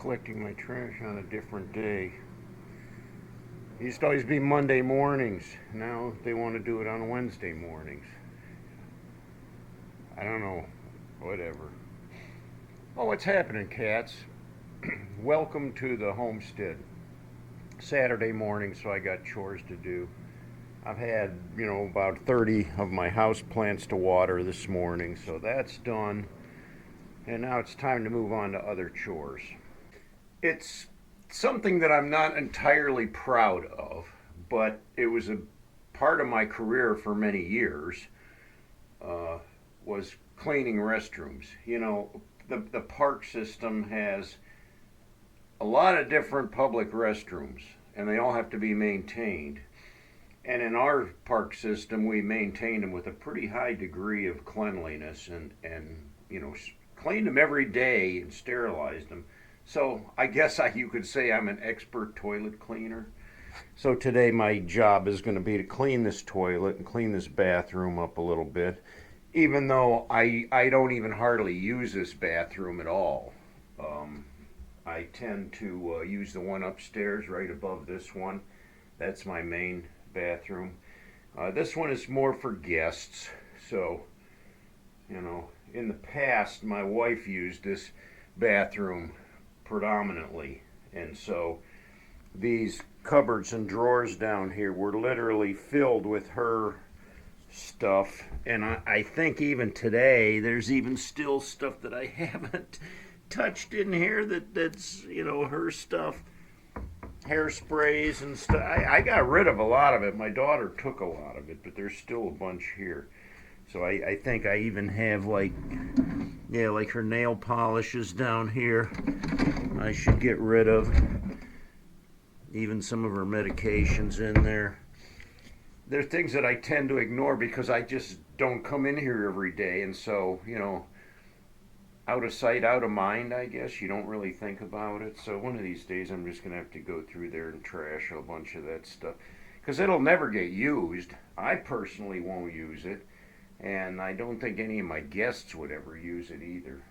Collecting my trash on a different day. It used to always be Monday mornings. Now they want to do it on Wednesday mornings. I don't know. Whatever. Oh, what's happening, cats? Welcome to the homestead. Saturday morning, so I got chores to do. I've had, about 30 of my house plants to water this morning, so that's done. And now it's time to move on to other chores. It's something that I'm not entirely proud of, but it was a part of my career for many years, was cleaning restrooms. The park system has a lot of different public restrooms, and they all have to be maintained. And in our park system, we maintain them with a pretty high degree of cleanliness and cleaned them every day and sterilized them. So I guess you could say I'm an expert toilet cleaner. So today my job is going to be to clean this toilet and clean this bathroom up a little bit, even though I don't even hardly use this bathroom at all. I tend to use the one upstairs right above this one. That's my main bathroom. This one is more for guests. So, in the past, my wife used this bathroom predominantly. And so these cupboards and drawers down here were literally filled with her stuff. And I think even today, there's even still stuff that I haven't touched in here that's her stuff. Hairsprays and stuff. I got rid of a lot of it. My daughter took a lot of it, but there's still a bunch here. So I think I even have like her nail polishes down here I should get rid of. Even some of her medications in there. There are things that I tend to ignore because I just don't come in here every day. And so, out of sight, out of mind, I guess. You don't really think about it. So one of these days I'm just going to have to go through there and trash a bunch of that stuff. Because it'll never get used. I personally won't use it. And I don't think any of my guests would ever use it either.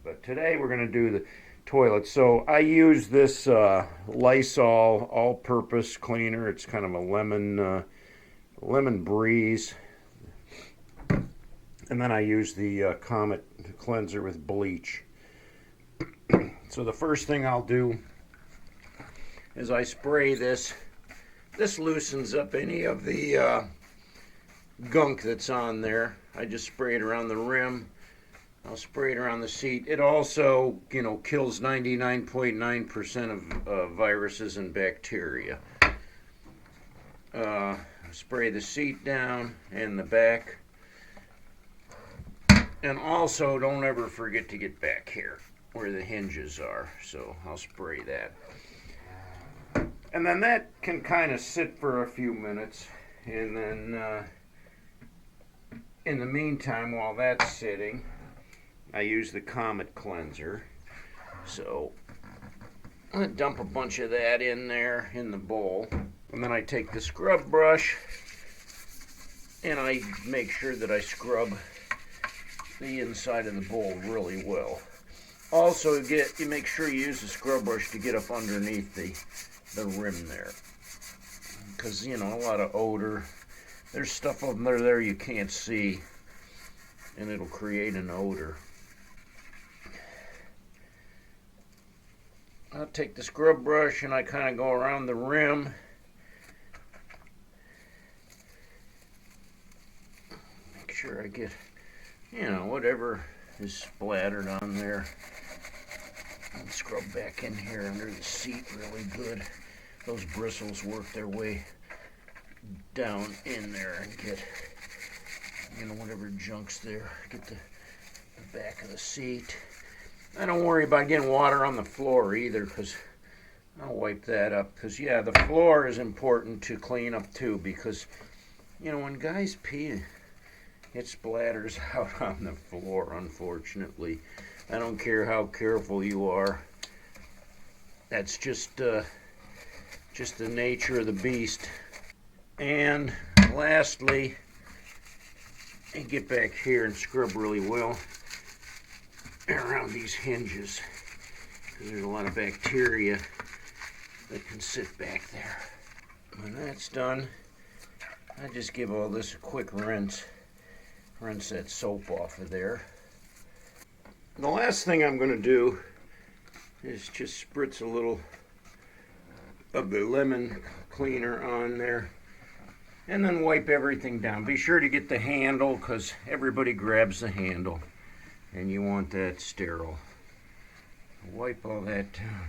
But today we're going to do the toilet. So I use this Lysol all-purpose cleaner. It's kind of a lemon breeze. And then I use the Comet cleanser with bleach. So the first thing I'll do is I spray this. This loosens up any of the gunk that's on there. I just spray it around the rim. I'll spray it around the seat. It also, kills 99.9% of viruses and bacteria. Spray the seat down and the back. And also, don't ever forget to get back here where the hinges are. So I'll spray that. And then that can kind of sit for a few minutes. And then in the meantime, while that's sitting, I use the Comet cleanser. So I'm going to dump a bunch of that in there in the bowl. And then I take the scrub brush and I make sure that I scrub the inside of the bowl really well. Also, you make sure you use the scrub brush to get up underneath the rim there. Because, a lot of odor. There's stuff under there you can't see, and it'll create an odor. I'll take the scrub brush and I kind of go around the rim. Make sure I get, whatever is splattered on there. I'll scrub back in here under the seat really good. Those bristles work their way down in there and get, whatever junk's there. Get the back of the seat. I don't worry about getting water on the floor either, because I'll wipe that up. Because, the floor is important to clean up too, because, when guys pee, it splatters out on the floor, unfortunately. I don't care how careful you are. That's just the nature of the beast. And lastly, get back here and scrub really well around these hinges. because there's a lot of bacteria that can sit back there. When that's done, I just give all this a quick rinse. Rinse that soap off of there. The last thing I'm going to do is just spritz a little of the lemon cleaner on there and then wipe everything down. Be sure to get the handle because everybody grabs the handle and you want that sterile. Wipe all that down.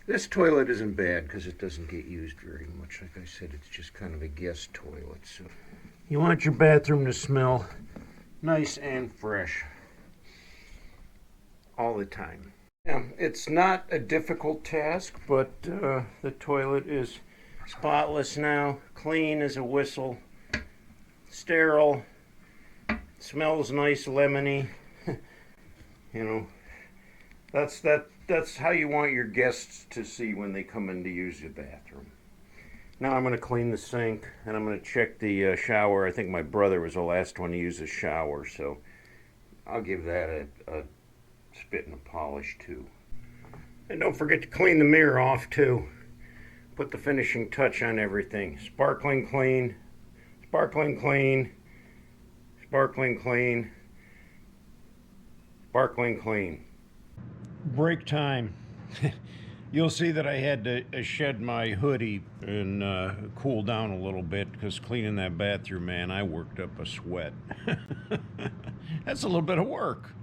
This toilet isn't bad because it doesn't get used very much. Like I said, it's just kind of a guest toilet. So you want your bathroom to smell nice and fresh all the time. Yeah, it's not a difficult task, but the toilet is spotless now, clean as a whistle, sterile, smells nice, lemony. You know, that's how you want your guests to see when they come in to use your bathroom. Now I'm going to clean the sink and I'm going to check the shower. I think my brother was the last one to use the shower, so I'll give that a spit and a polish too. And don't forget to clean the mirror off too. Put the finishing touch on everything. Sparkling clean, sparkling clean, sparkling clean, sparkling clean. Break time. You'll see that I had to shed my hoodie and cool down a little bit because cleaning that bathroom, man, I worked up a sweat. That's a little bit of work.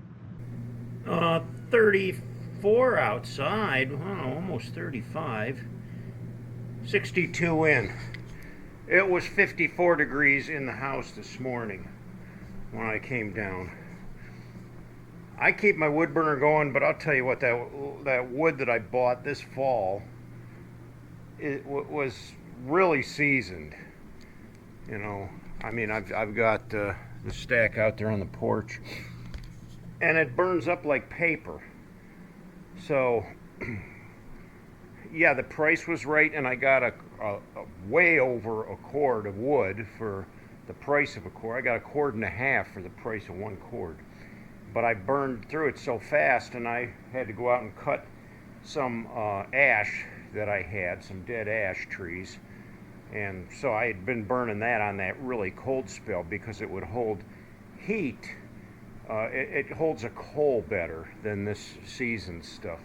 34 outside, oh, almost 35. 62 in. It was 54 degrees in the house this morning when I came down. I keep my wood burner going, but I'll tell you what, that wood that I bought this fall, it was really seasoned. You know, I mean, I've got the stack out there on the porch, and it burns up like paper. So, yeah, the price was right, and I got a way over a cord of wood for the price of a cord. I got a cord and a half for the price of one cord. But I burned through it so fast, and I had to go out and cut some ash that I had, some dead ash trees. And so I had been burning that on that really cold spell because it would hold heat. It holds a coal better than this seasoned stuff.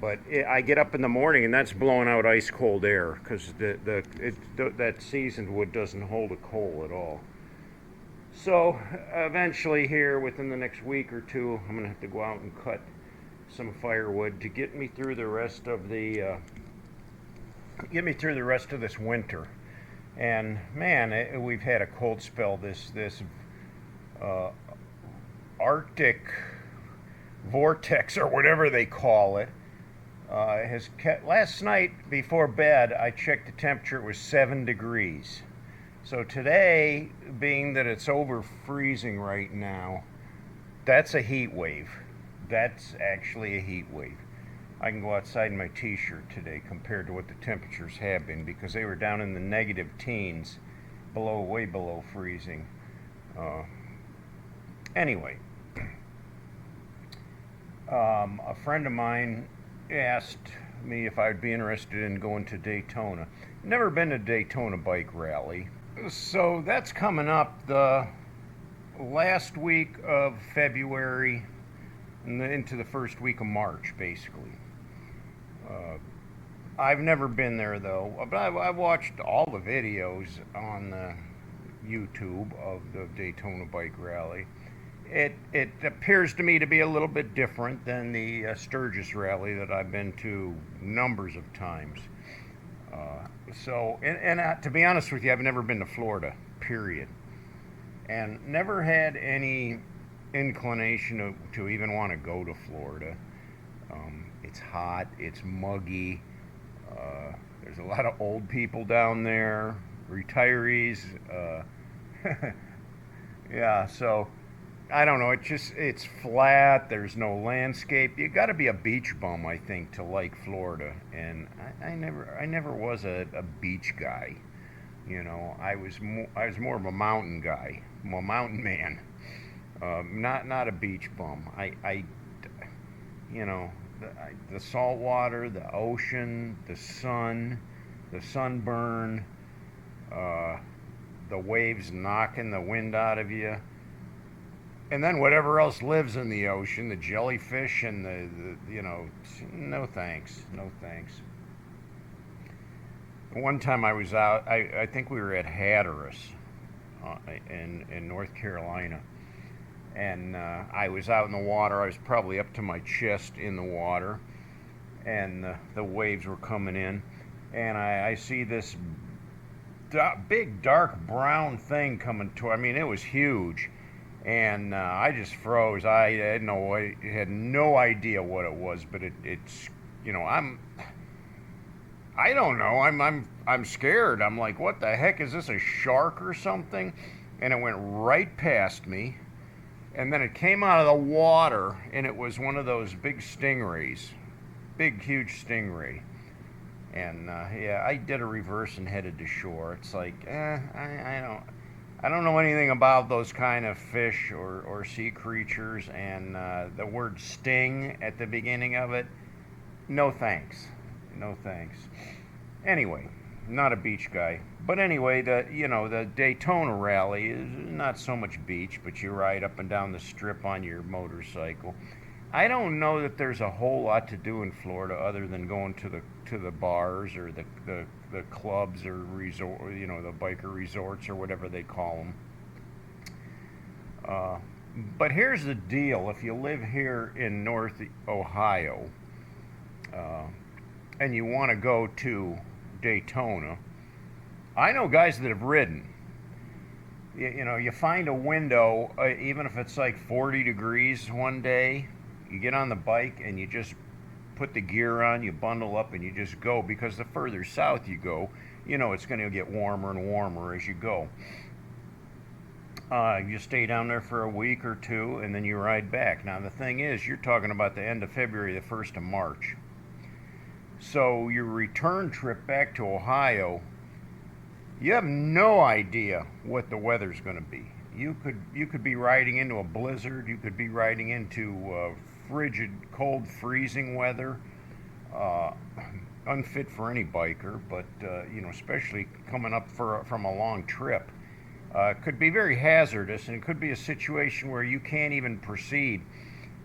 But I get up in the morning and that's blowing out ice cold air because that seasoned wood doesn't hold a coal at all. So eventually here within the next week or two, I'm gonna have to go out and cut some firewood to get me through the rest of this winter. And man, we've had a cold spell. This Arctic vortex or whatever they call it has kept. Last night before bed, I checked the temperature. It was 7 degrees. So today, being that it's over freezing right now, that's a heat wave. That's actually a heat wave. I can go outside in my t-shirt today compared to what the temperatures have been because they were down in the negative teens, way below freezing. Anyway, a friend of mine asked me if I'd be interested in going to Daytona. Never been to Daytona bike rally. So that's coming up the last week of February and into the first week of March, basically. I've never been there though, but I've watched all the videos on YouTube of the Daytona bike rally. It appears to me to be a little bit different than the Sturgis rally that I've been to numbers of times. To be honest with you, I've never been to Florida, period. And never had any inclination to even want to go to Florida. It's hot, it's muggy, there's a lot of old people down there, retirees. Yeah, so I don't know, it's flat, there's no landscape. You got to be a beach bum, I think, to like Florida. And I never was a beach guy. You know, I was more of a mountain guy, a mountain man. Not a beach bum. you know, the salt water, the ocean, the sun, the sunburn, uh, the waves knocking the wind out of you, and then whatever else lives in the ocean, the jellyfish and the you know, no thanks, no thanks. One time I was out, I think we were at Hatteras in North Carolina, and I was out in the water. I was probably up to my chest in the water, and the waves were coming in, and I see this big dark brown thing coming toward. I mean, it was huge, and I just froze. I had no idea what it was, but it's you know I don't know. I'm scared. I'm like, what the heck is this? A shark or something? And it went right past me, and then it came out of the water, and it was one of those big stingrays, big huge stingray. And yeah, I did a reverse and headed to shore. It's like, I don't know anything about those kind of fish or sea creatures, and the word sting at the beginning of it, no thanks. No thanks. Anyway, not a beach guy. But anyway, the Daytona rally is not so much beach, but you ride up and down the strip on your motorcycle. I don't know that there's a whole lot to do in Florida other than going to the bars or the clubs or resort, the biker resorts or whatever they call them. But here's the deal: if you live here in North Ohio, and you want to go to Daytona, I know guys that have ridden. You find a window, even if it's like 40 degrees one day, you get on the bike and you just put the gear on, you bundle up, and you just go, because the further south you go, it's going to get warmer and warmer as you go. You stay down there for a week or two, and then you ride back. Now, the thing is, you're talking about the end of February, the 1st of March. So your return trip back to Ohio, you have no idea what the weather's going to be. You could be riding into a blizzard. You could be riding into frigid, cold, freezing weather. Unfit for any biker, but especially coming up from a long trip. Could be very hazardous, and it could be a situation where you can't even proceed.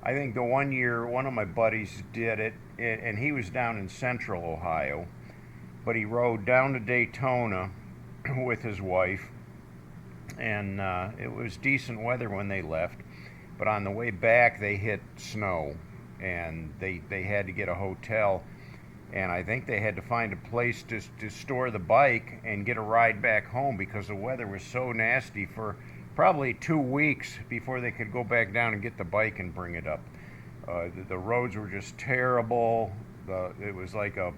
I think the one year one of my buddies did it, and he was down in central Ohio, but he rode down to Daytona with his wife, and it was decent weather when they left, but on the way back they hit snow, and they had to get a hotel, and I think they had to find a place to store the bike and get a ride back home, because the weather was so nasty for probably 2 weeks before they could go back down and get the bike and bring it up. The roads were just terrible. It was like a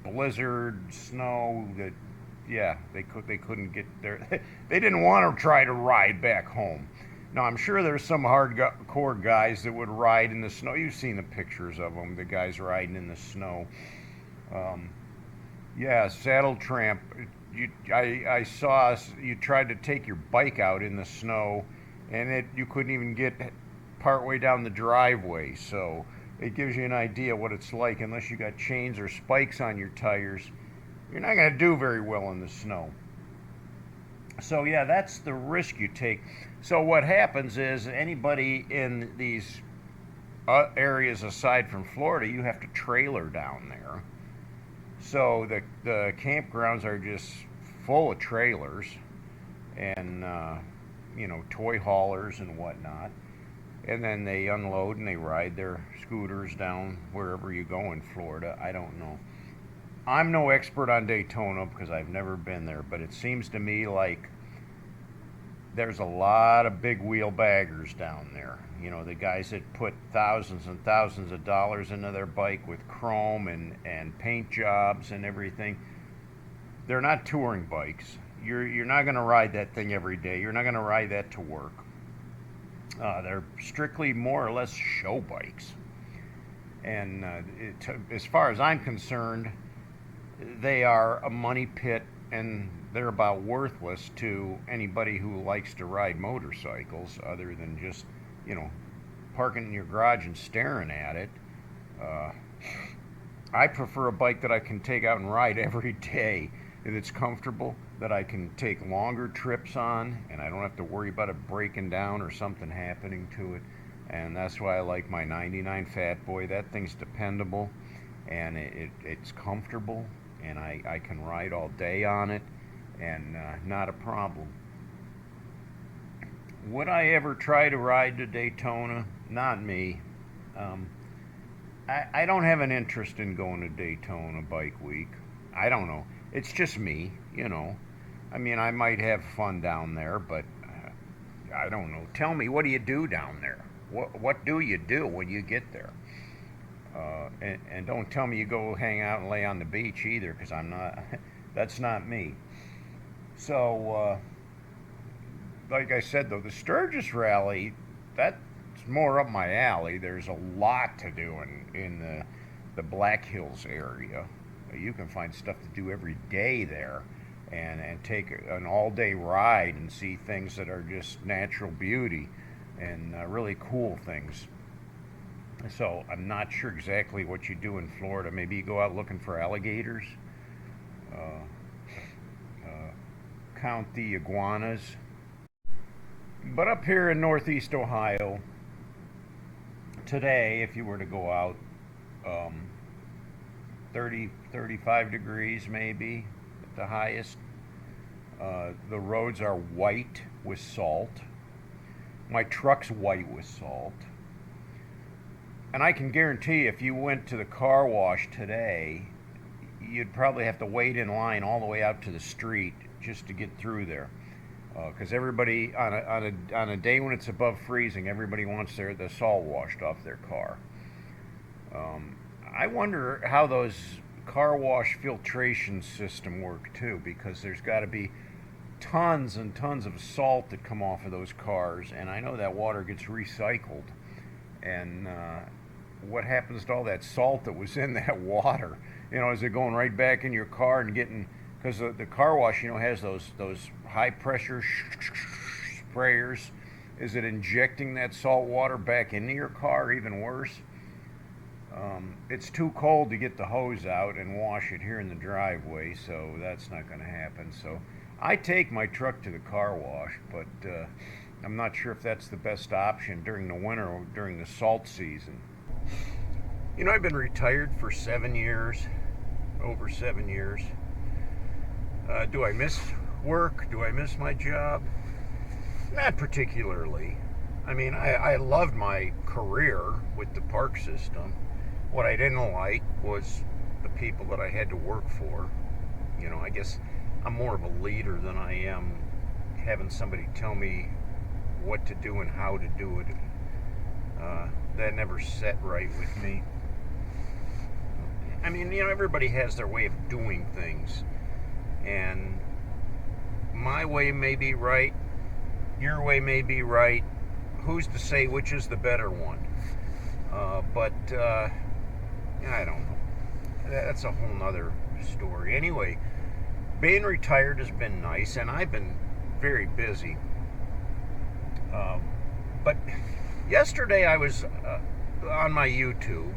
blizzard, snow. They couldn't get there. They didn't want to try to ride back home. Now, I'm sure there's some hardcore guys that would ride in the snow. You've seen the pictures of them, the guys riding in the snow. Saddle Tramp. I saw you tried to take your bike out in the snow, and you couldn't even get partway down the driveway. So it gives you an idea what it's like. Unless you got chains or spikes on your tires, you're not going to do very well in the snow. So yeah, that's the risk you take. So what happens is, anybody in these areas aside from Florida, you have to trailer down there. So the campgrounds are just full of trailers and toy haulers and whatnot, and then they unload and they ride their scooters down wherever you go in Florida. I don't know. I'm no expert on Daytona because I've never been there, but it seems to me like there's a lot of big wheel baggers down there. The guys that put thousands and thousands of dollars into their bike with chrome and paint jobs and everything. They're not touring bikes. You're not going to ride that thing every day. You're not going to ride that to work. They're strictly more or less show bikes. And as far as I'm concerned, they are a money pit, and they're about worthless to anybody who likes to ride motorcycles, other than just, parking in your garage and staring at it. Uh, I prefer a bike that I can take out and ride every day, that it's comfortable, that I can take longer trips on, and I don't have to worry about it breaking down or something happening to it. And that's why I like my 99 Fat Boy. That thing's dependable, and it's comfortable, and I can ride all day on it, and not a problem. Would I ever try to ride to Daytona? Not me. Um, I don't have an interest in going to Daytona Bike Week. I don't know. It's just me, you know. I mean, I might have fun down there, but I don't know. Tell me, what do you do down there? What do you do when you get there? And don't tell me you go hang out and lay on the beach either, because I'm not. That's not me. So, like I said, though, the Sturgis Rally, that's more up my alley. There's a lot to do in the Black Hills area. You can find stuff to do every day there, and take an all-day ride and see things that are just natural beauty and really cool things. So I'm not sure exactly what you do in Florida. Maybe you go out looking for alligators, count the iguanas. But up here in Northeast Ohio, today, if you were to go out, 30, 35 degrees maybe at the highest. The roads are white with salt. My truck's white with salt. And I can guarantee if you went to the car wash today, you'd probably have to wait in line all the way out to the street just to get through there. Because everybody, on a day when it's above freezing, everybody wants the salt washed off their car. I wonder how those car wash filtration system work too, because there's got to be tons and tons of salt that come off of those cars, and I know that water gets recycled. And what happens to all that salt that was in that water? You know, is it going right back in your car and getting? Because the car wash, you know, has those high pressure sprayers. Is it injecting that salt water back into your car? Even worse. It's too cold to get the hose out and wash it here in the driveway, so that's not going to happen. So I take my truck to the car wash, but I'm not sure if that's the best option during the winter or during the salt season. You know, I've been retired for 7 years, over 7 years. Do I miss work? Do I miss my job? Not particularly. I mean, I loved my career with the park system. What I didn't like was the people that I had to work for. You know, I guess I'm more of a leader than I am having somebody tell me what to do and how to do it. That never set right with me. I mean, you know, everybody has their way of doing things. And my way may be right, your way may be right. Who's to say which is the better one? But I don't know. That's a whole nother story. Anyway, being retired has been nice, and I've been very busy. But yesterday I was on my YouTube,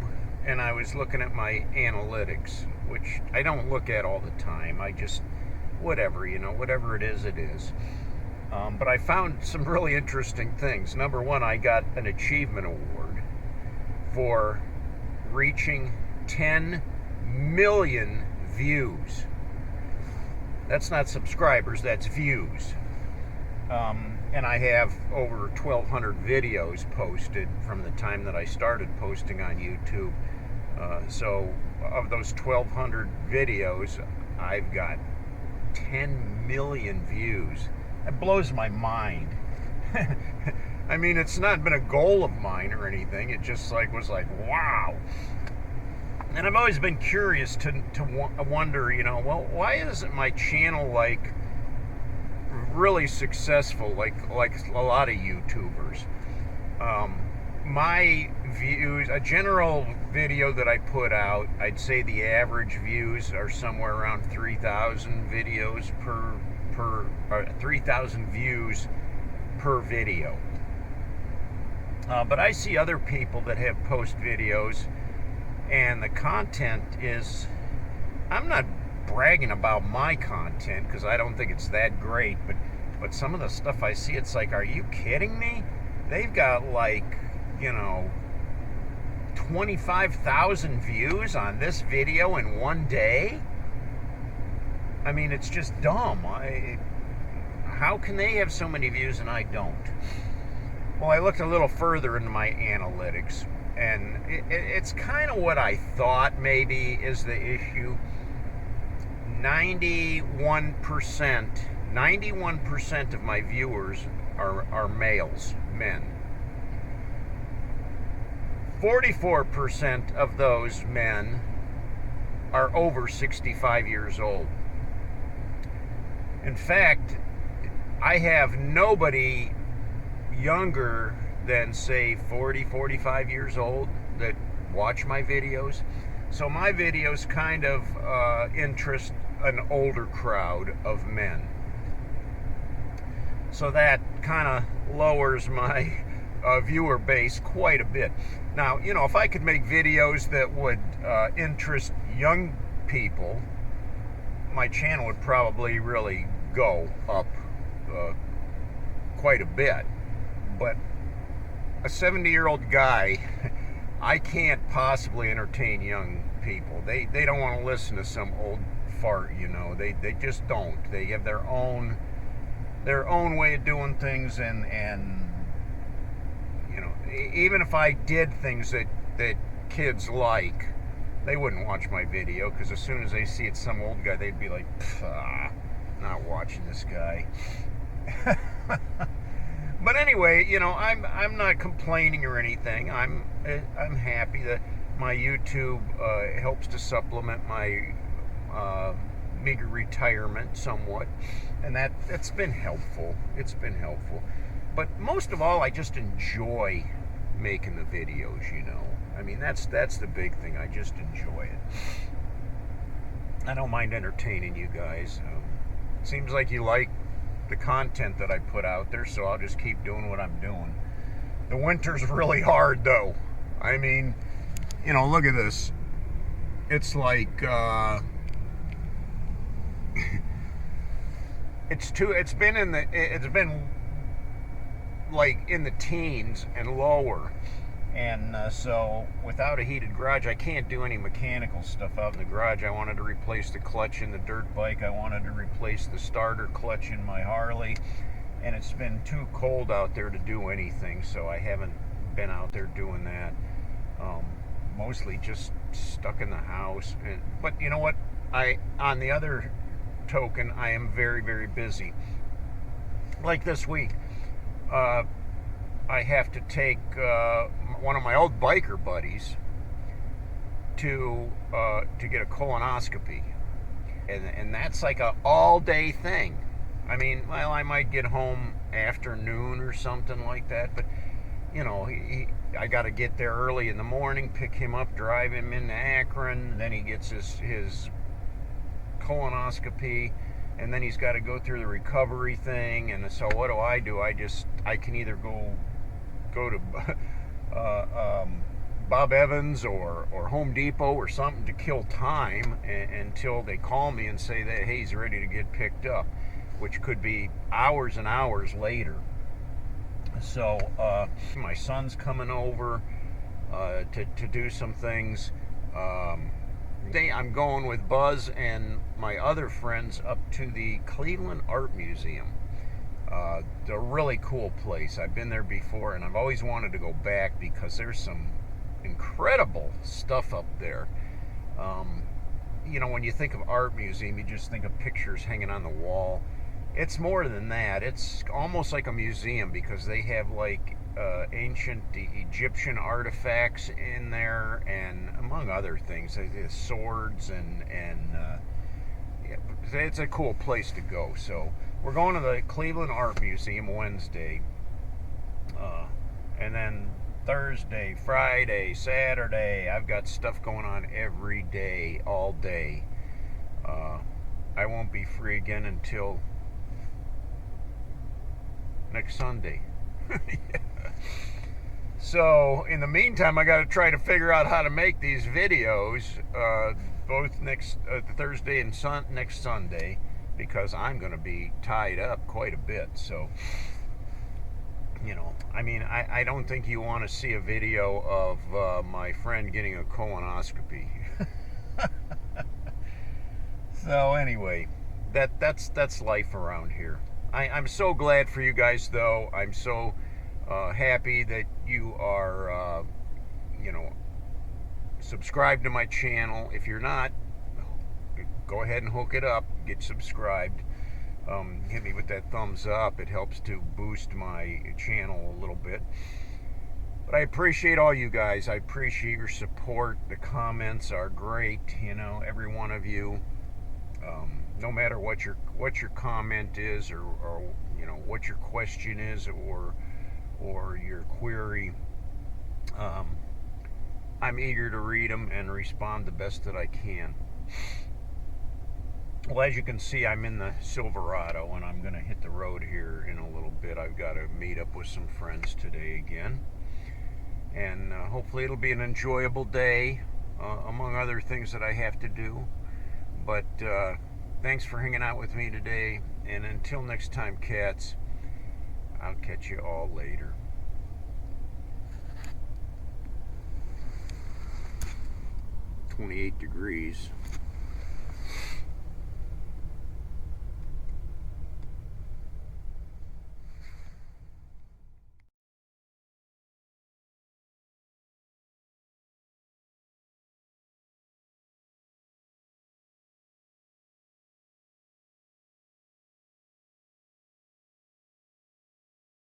and I was looking at my analytics, which I don't look at all the time. I just, whatever, you know, whatever it is, it is. But I found some really interesting things. Number one, I got an achievement award for reaching 10 million views. That's not subscribers, that's views. And I have over 1,200 videos posted from the time that I started posting on YouTube. So of those 1,200 videos, I've got 10 million views. That blows my mind. I mean, it's not been a goal of mine or anything. It just was like, wow. And I've always been curious to wonder, you know, well, why isn't my channel like really successful like a lot of YouTubers? My views, a general video that I put out, I'd say the average views are somewhere around 3,000 videos per 3,000 views per video. But I see other people that have post videos And the content is, I'm not bragging about my content because I don't think it's that great, but some of the stuff I see, it's like, are you kidding me? They've got like, 25,000 views on this video in one day. I mean, it's just dumb. How can they have so many views and I don't? Well, I looked a little further into my analytics, and it's kind of what I thought maybe is the issue. 91% of my viewers are males, men. 44% of those men are over 65 years old. In fact, I have nobody younger than, say, 40, 45 years old that watch my videos. So my videos kind of interest an older crowd of men. So that kind of lowers my viewer base quite a bit. Now, if I could make videos that would interest young people, my channel would probably really go up quite a bit. But a 70-year-old guy, I can't possibly entertain young people. They don't want to listen to some old fart, They just don't. They have their own way of doing things, and even if I did things that kids like, they wouldn't watch my video, because as soon as they see it's some old guy, they'd be like, not watching this guy. But anyway, I'm not complaining or anything. I'm happy that my YouTube helps to supplement my meager retirement somewhat, and that's been helpful. It's been helpful. But most of all, I just enjoy making the videos. I mean, that's the big thing. I just enjoy it. I don't mind entertaining you guys. Seems like you like the content that I put out there, so I'll just keep doing what I'm doing. The winter's really hard, though. I mean, look at this. It's like it's been like in the teens and lower. And so without a heated garage, I can't do any mechanical stuff out in the garage. I wanted to replace the clutch in the dirt bike. I wanted to replace the starter clutch in my Harley. And it's been too cold out there to do anything, so I haven't been out there doing that. Mostly just stuck in the house. But you know what? On the other token, I am very, very busy. Like this week, I have to take one of my old biker buddies to get a colonoscopy, and that's like a all-day thing. I mean, well, I might get home afternoon or something like that, but I got to get there early in the morning, pick him up, drive him into Akron, then he gets his colonoscopy, and then he's got to go through the recovery thing. And so what do? I can either go to Bob Evans or Home Depot or something to kill time until they call me and say that, hey, he's ready to get picked up, which could be hours and hours later. So my son's coming over to do some things. I'm going with Buzz and my other friends up to the Cleveland Art Museum. It's a really cool place. I've been there before, and I've always wanted to go back because there's some incredible stuff up there. When you think of art museum, you just think of pictures hanging on the wall. It's more than that. It's almost like a museum because they have like ancient Egyptian artifacts in there, and among other things, swords and it's a cool place to go. So we're going to the Cleveland Art Museum Wednesday, and then Thursday, Friday, Saturday, I've got stuff going on every day, all day. I won't be free again until next Sunday. Yeah. So in the meantime, I got to try to figure out how to make these videos, both next Thursday and next Sunday, because I'm going to be tied up quite a bit. So, you know, I mean, I don't think you want to see a video of my friend getting a colonoscopy. So anyway, that's life around here. I'm so glad for you guys, though. I'm so happy that you are, you know, subscribed to my channel. If you're not, go ahead and hook it up. Get subscribed. Hit me with that thumbs up. It helps to boost my channel a little bit. But I appreciate all you guys. I appreciate your support. The comments are great. You know, every one of you. No matter what your comment is, or you know what your question is, or your query, I'm eager to read them and respond the best that I can. Well, as you can see, I'm in the Silverado, and I'm going to hit the road here in a little bit. I've got to meet up with some friends today again, and hopefully it'll be an enjoyable day, among other things that I have to do. But thanks for hanging out with me today, and until next time, cats, I'll catch you all later. 28 degrees.